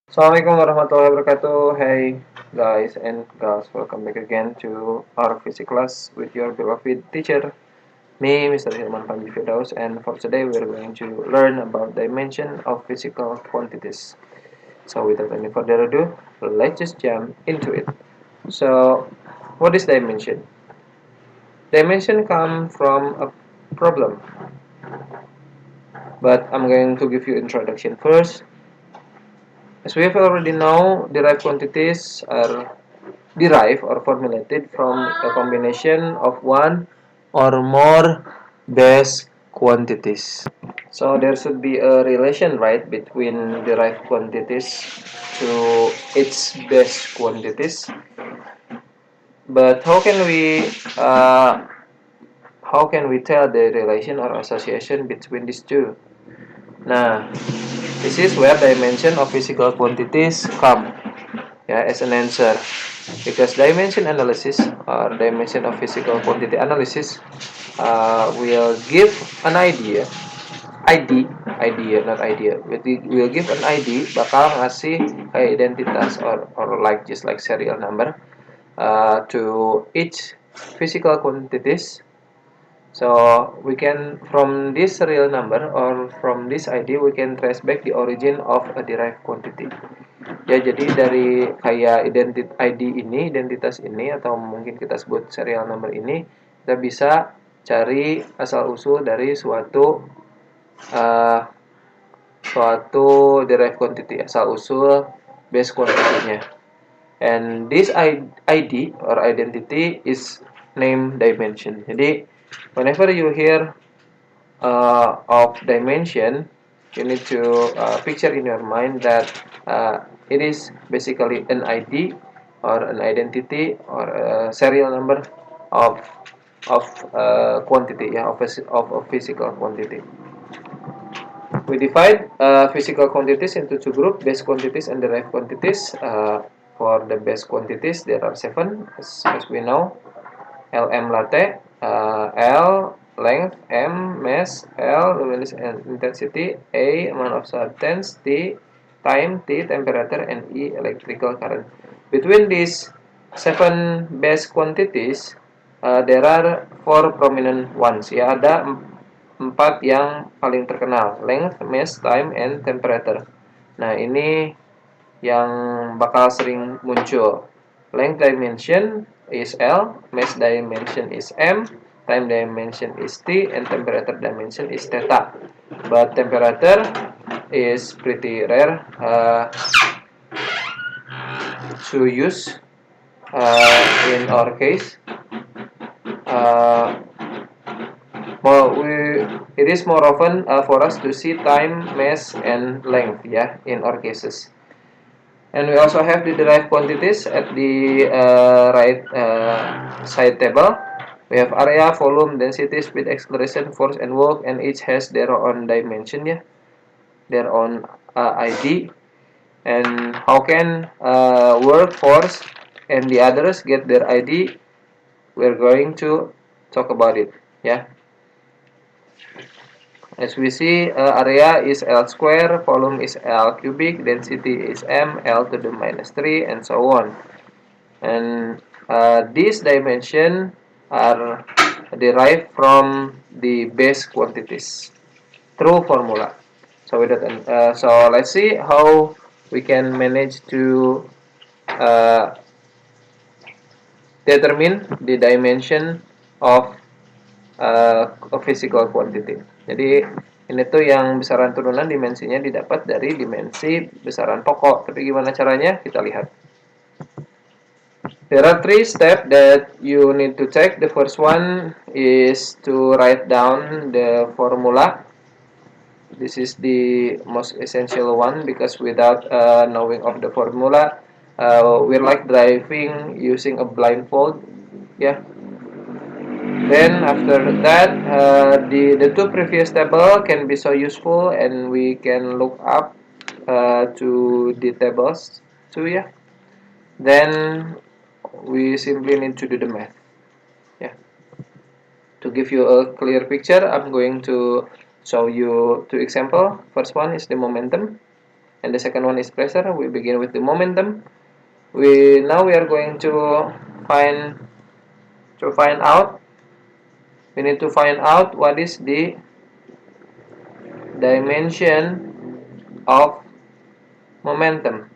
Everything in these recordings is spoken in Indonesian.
Assalamualaikum warahmatullahi wabarakatuh. Hey guys and girls, welcome back again to our physics class with your beloved teacher, me, Mr. Hilman Panji Firdaus, and for today we're going to learn about dimension of physical quantities. So without any further ado, let's just jump into it. So, what is dimension? Dimension come from a problem, but I'm going to give you introduction first. As we have already know, derived quantities are derived or formulated from a combination of one or more base quantities. So there should be a relation, right, between derived quantities to its base quantities. But how can we tell the relation or association between these two? Nah, this is where dimension of physical quantities come, yeah, as an answer. Because dimension analysis or dimension of physical quantity analysis will give an idea not idea, but it will give an ID, bakal ngasih kayak identitas or like just like serial number to each physical quantities. So we can, from this serial number or from this ID, we can trace back the origin of a derived quantity. Ya, jadi dari kayak identitas ini atau mungkin kita sebut serial number ini, kita bisa cari asal usul dari uh, suatu derived quantity, asal usul base quantity-nya. And this ID or identity is named dimension. Jadi whenever you hear of dimension, you need to picture in your mind that it is basically an ID or an identity or a serial number of quantity, yeah, of a physical quantity. We divide physical quantities into two groups: base quantities and derived quantities. For the base quantities, there are seven, as we know: Lm latte, L length, M mass, L luminous intensity, A amount of substance, T time, T temperature, and E electrical current. Between these seven base quantities, there are four prominent ones. Ya, ada empat yang paling terkenal: length, mass, time, and temperature. Nah, ini yang bakal sering muncul. Length dimension is L, mass dimension is M, time dimension is T, and temperature dimension is theta. But temperature is pretty rare to use in our case. Uh, it is more often for us to see time, mass, and length, yeah, in our cases. And we also have the derived quantities at the right side table. We have area, volume, density, speed, acceleration, force, and work, and each has their own dimension, yeah, their own ID. And how can work, force, and the others get their ID? We're going to talk about it, yeah. As we see, area is L square, volume is L cubic, density is M, L to the minus 3, and so on. And these dimensions are derived from the base quantities through formula. So let's see how we can manage to uh, determine the dimension of a physical quantity. Jadi ini tuh yang besaran turunan dimensinya didapat dari dimensi besaran pokok. Tapi gimana caranya? Kita lihat. There are three steps that you need to take. The first one is to write down the formula. This is the most essential one because without knowing of the formula, we're like driving using a blindfold. Yeah. Then after that, the two previous table can be so useful, and we can look up to the tables too. Yeah. Then we simply need to do the math. Yeah. To give you a clear picture, I'm going to show you two examples. First one is the momentum. and the second one is pressure. We begin with the momentum. Now we are going to find out. We need to find out what is the dimension of momentum.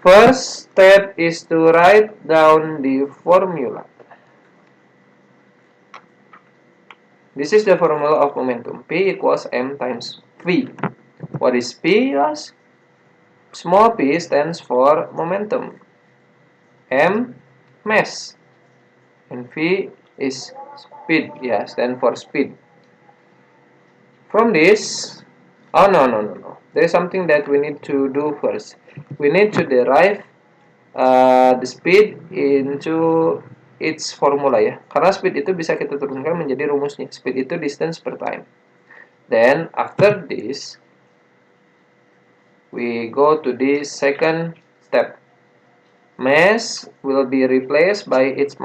First step is to write down the formula. This is the formula of momentum. P equals m times v. What is P? Yes? Small p stands for momentum. M, mass. And v is speed. Yeah, stand for speed. From this, oh no. There is something that we need to do first. We need to derive the speed into its formula ya. Karena speed itu bisa kita turunkan menjadi rumusnya. Speed itu distance per time. Then after this, we go to the second step. Mass will be replaced by its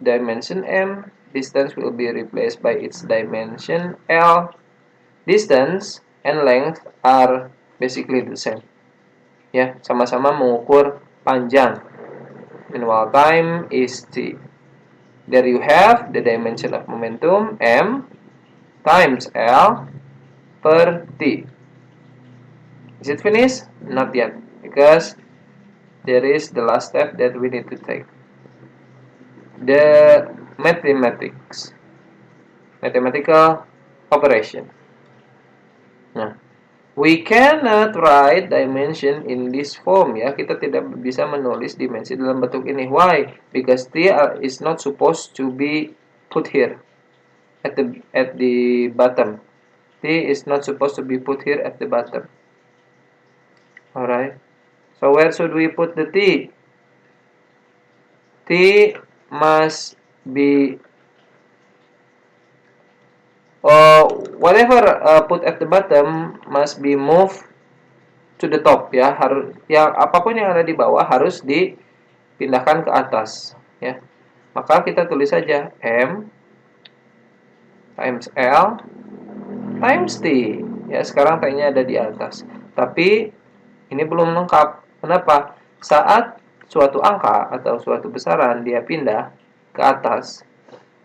dimension m. Distance will be replaced by its dimension L. Distance and length are basically the same. Ya, sama-sama mengukur panjang. And while time is t. There you have the dimension of momentum m times L per t. Is it finished? Not yet, because there is the last step that we need to take. The mathematical operation. Nah, we cannot write dimension in this form ya. Kita tidak bisa menulis dimensi dalam bentuk ini. Why? Because t is not supposed to be put here at the bottom. T is not supposed to be put here at the bottom. Alright. So where should we put the t? T must be whatever put at the bottom must be moved to the top ya. Harus yang apapun yang ada di bawah harus dipindahkan ke atas ya. Maka kita tulis saja m times L times T ya. Sekarang T-nya ada di atas, tapi ini belum lengkap. Kenapa? Saat suatu angka atau suatu besaran dia pindah ke atas,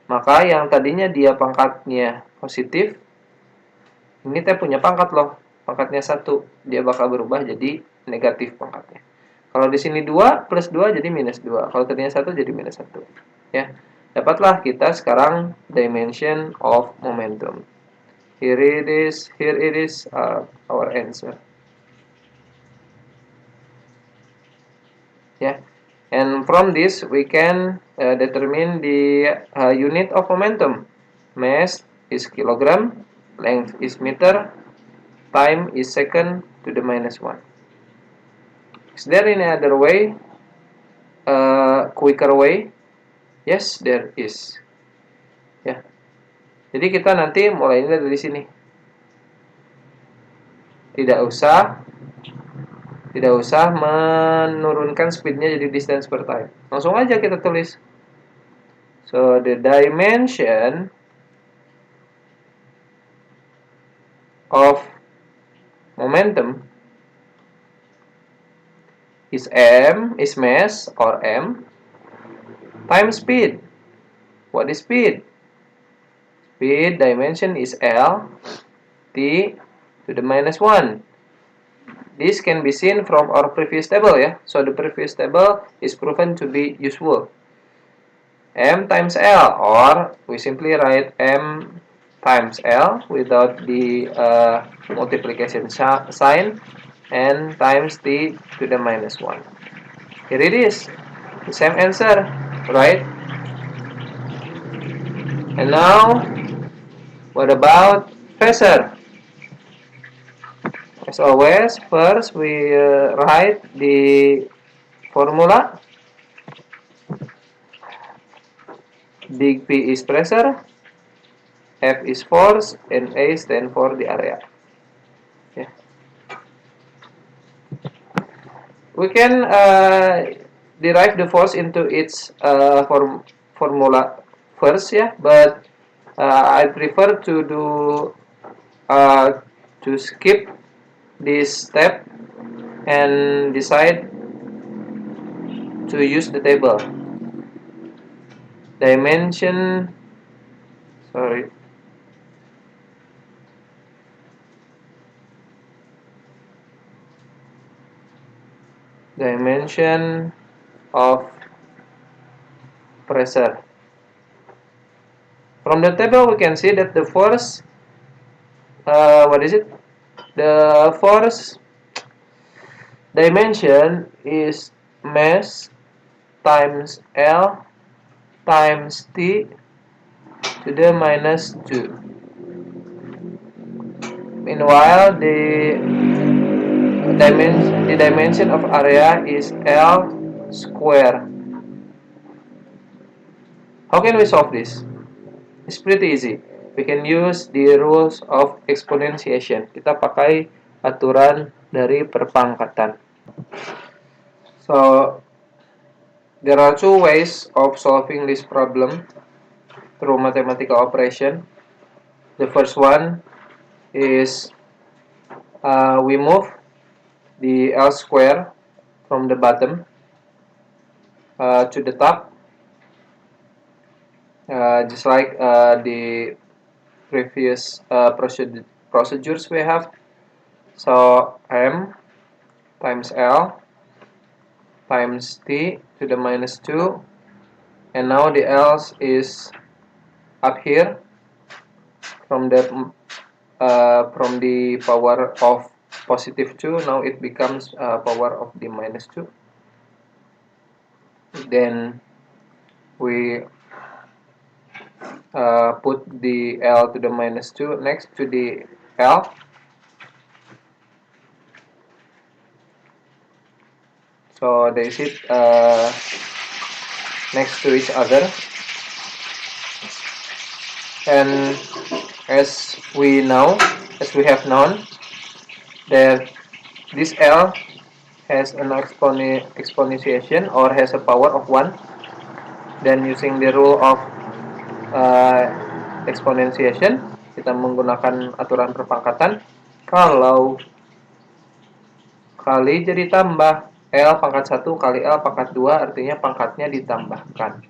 maka yang tadinya dia pangkatnya positif, ini T punya pangkat loh, pangkatnya 1, dia bakal berubah jadi negatif pangkatnya. Kalau di sini 2 plus 2 jadi minus 2, kalau tadinya 1 jadi minus 1 ya. Dapatlah kita sekarang dimension of momentum. Here it is our answer. Yeah, and from this we can determine the unit of momentum. Mass is kilogram, length is meter, time is second to the minus 1. Is there any other way, quicker way? Yes, there is. Ya, jadi kita nanti mulainya dari sini. Tidak usah menurunkan speednya jadi distance per time. Langsung aja kita tulis. So the dimension of momentum is mass or m times speed. What is speed? Speed dimension is L t to the minus 1. This can be seen from our previous table ya. So the previous table is proven to be useful. M times L, or we simply write M times L without the multiplication sign, and times t to the minus 1. Here it is, the same answer, right? And now, what about pressure? As always, first we write the formula. Big P is pressure, F is force, and A stand for the area. Yeah. We can derive the force into its formula first, yeah. But I prefer to do to skip this step and decide to use the table. Dimension of pressure. From the table we can see that the force, the force dimension is mass times L times T to the minus 2. Meanwhile, the dimension of area is L square. How can we solve this? It's pretty easy. We can use the rules of exponentiation. Kita pakai aturan dari perpangkatan. So, there are two ways of solving this problem through mathematical operation. The first one is we move the L square from the bottom to the top, just like the previous procedures we have. So M times L times T to the minus 2, and now the L is up here from the power of positive 2. Now it becomes power of the minus 2. Then we put the L to the minus 2 next to the L. So they sit next to each other, and as we have known that this L has an exponentiation or has a power of 1, then using the rule of exponentiation, kita menggunakan aturan perpangkatan. Kalau kali jadi tambah L pangkat 1 kali L pangkat 2, artinya pangkatnya ditambahkan.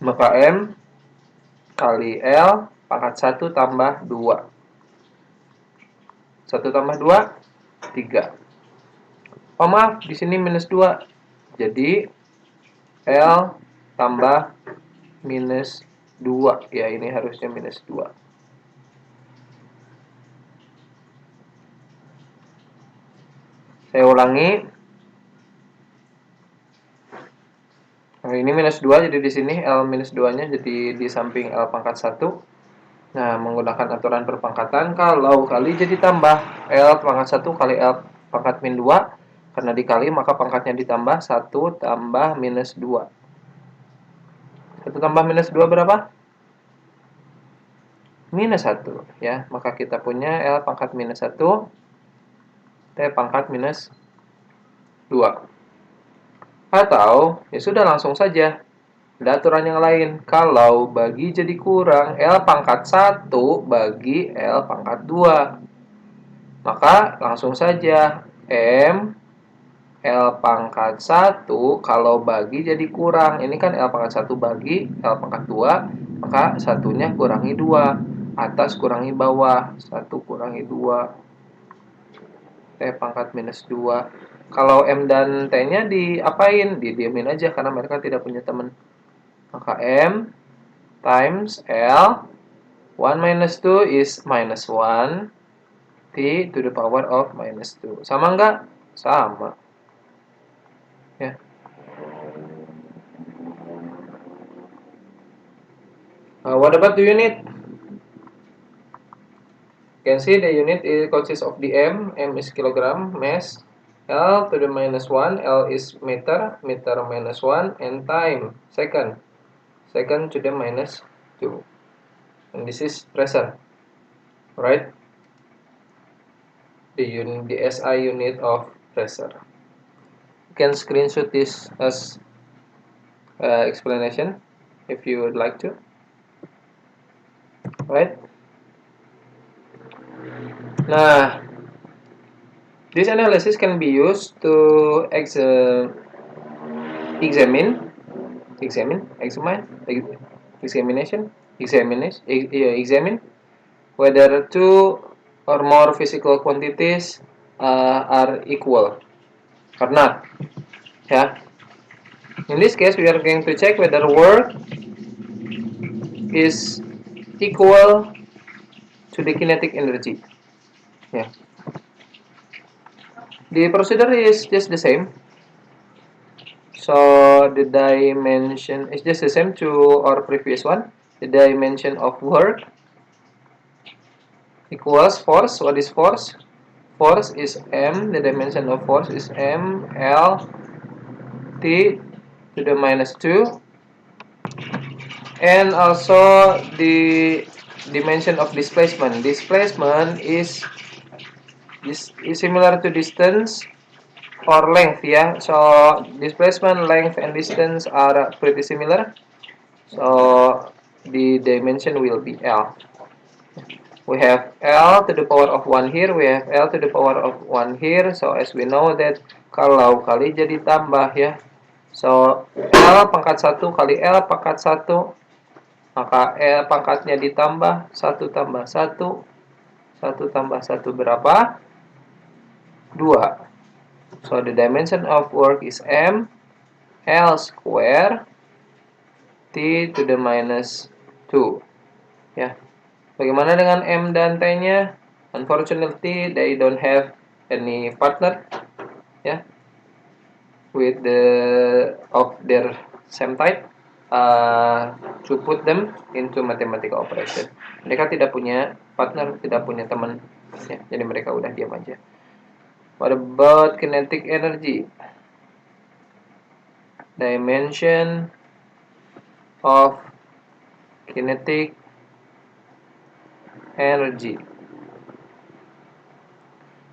Maka M kali L pangkat 1 tambah 2. 1 tambah 2, 3. Oh maaf, di sini minus 2. Jadi L tambah minus 2. Ya, ini harusnya minus 2. Saya ulangi. Nah, ini minus 2, jadi di sini L minus 2-nya jadi di samping L pangkat 1. Nah, menggunakan aturan perpangkatan, kalau kali jadi tambah L pangkat 1 kali L pangkat min 2. Karena dikali, maka pangkatnya ditambah 1 tambah minus 2. 1 tambah minus 2 berapa? Minus 1. Ya, maka kita punya L pangkat minus 1, T pangkat minus 2. Atau, ya sudah langsung saja. Ada aturan yang lain. Kalau bagi jadi kurang, L pangkat 1 bagi L pangkat 2. Maka langsung saja M L pangkat 1 kalau bagi jadi kurang. Ini kan L pangkat 1 bagi L pangkat 2, maka satunya kurangi 2. Atas kurangi bawah. 1 kurangi 2. T pangkat minus 2. Kalau M dan T-nya diapain? Didiamin aja karena mereka tidak punya teman. Maka M times L 1 minus 2 is minus 1 T to the power of minus 2. Sama enggak? Sama. Ya. What about the unit? You can see the unit consists of the M is kilogram, mass, L to the minus 1, L is meter, meter minus 1, and time, second to the minus 2. And this is pressure, right? The SI unit of pressure. You can screenshot this as explanation if you would like to, right? Nah, this analysis can be used to examine whether two or more physical quantities are equal or not. Yeah. In this case, we are going to check whether work is equal to the kinetic energy. Yeah. The procedure is just the same. So the dimension is just the same to our previous one. The dimension of work equals force. What is force? Force is M. The dimension of force is M L T to the minus 2. And also the dimension of displacement. Displacement is similar to distance or length, yeah. So displacement, length, and distance are pretty similar. So the dimension will be L. We have L to the power of 1 here, we have L to the power of 1 here. So as we know that kalau kali jadi tambah, ya. So L pangkat 1 kali L pangkat 1, maka L pangkatnya ditambah 1 tambah 1, 1 tambah 1 berapa? 2. So the dimension of work is M L square T to the minus 2. Ya. Bagaimana dengan M dan T-nya? Unfortunately, they don't have any partner, ya, with of their same type. To put them into mathematical operation. Mereka tidak punya partner, tidak punya teman, ya, jadi mereka udah diam aja. What about kinetic energy? Dimension of kinetic energy.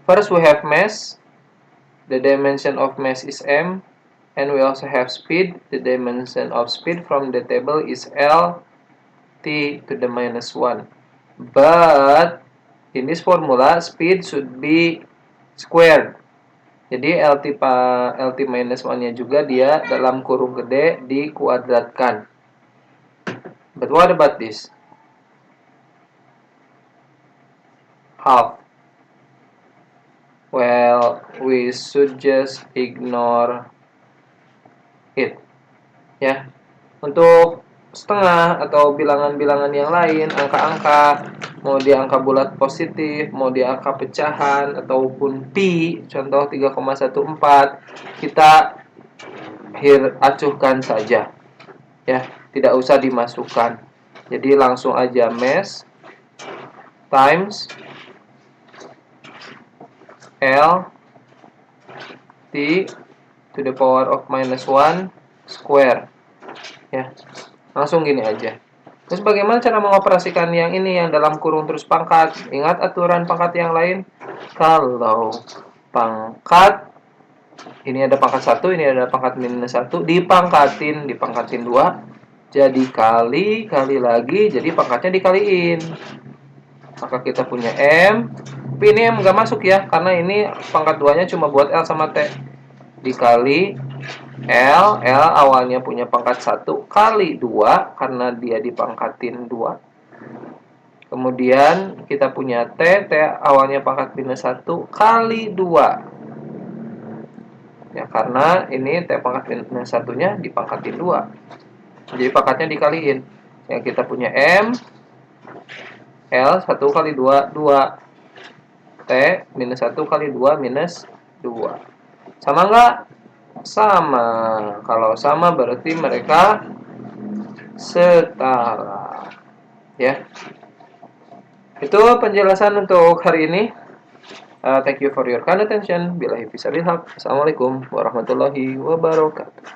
First, we have mass. The dimension of mass is M, and we also have speed. The dimension of speed from the table is L T to the minus 1. But in this formula, speed should be squared. Jadi LT minus 1-nya juga dia dalam kurung gede dikuadratkan. But what about this? Half. Well, we should just ignore it. Ya. Untuk setengah atau bilangan-bilangan yang lain, angka-angka, mau dia angka bulat positif, mau dia angka pecahan ataupun pi, contoh 3,14, kita acuhkan saja. Ya, tidak usah dimasukkan. Jadi langsung aja mass times L T to the power of minus 1 square. Ya, langsung gini aja. Terus bagaimana cara mengoperasikan yang ini yang dalam kurung terus pangkat? Ingat aturan pangkat yang lain? Kalau pangkat ini ada pangkat 1, ini ada pangkat minus 1, dipangkatin 2, jadi kali lagi, jadi pangkatnya dikaliin. Maka kita punya M. Tapi ini M nggak masuk ya, karena ini pangkat 2-nya cuma buat L sama T. Dikali L awalnya punya pangkat 1 kali 2, karena dia dipangkatin 2. Kemudian kita punya T awalnya pangkat minus 1 kali 2. Ya, karena ini T pangkat minus 1-nya dipangkatin 2. Jadi pangkatnya dikaliin. Yang kita punya M L 1 kali 2, 2. T minus 1 kali 2 minus 2. Sama nggak? Sama. Kalau sama berarti mereka setara. Ya. Itu penjelasan untuk hari ini. Thank you for your kind attention. Billahi fisabilillah. Assalamualaikum warahmatullahi wabarakatuh.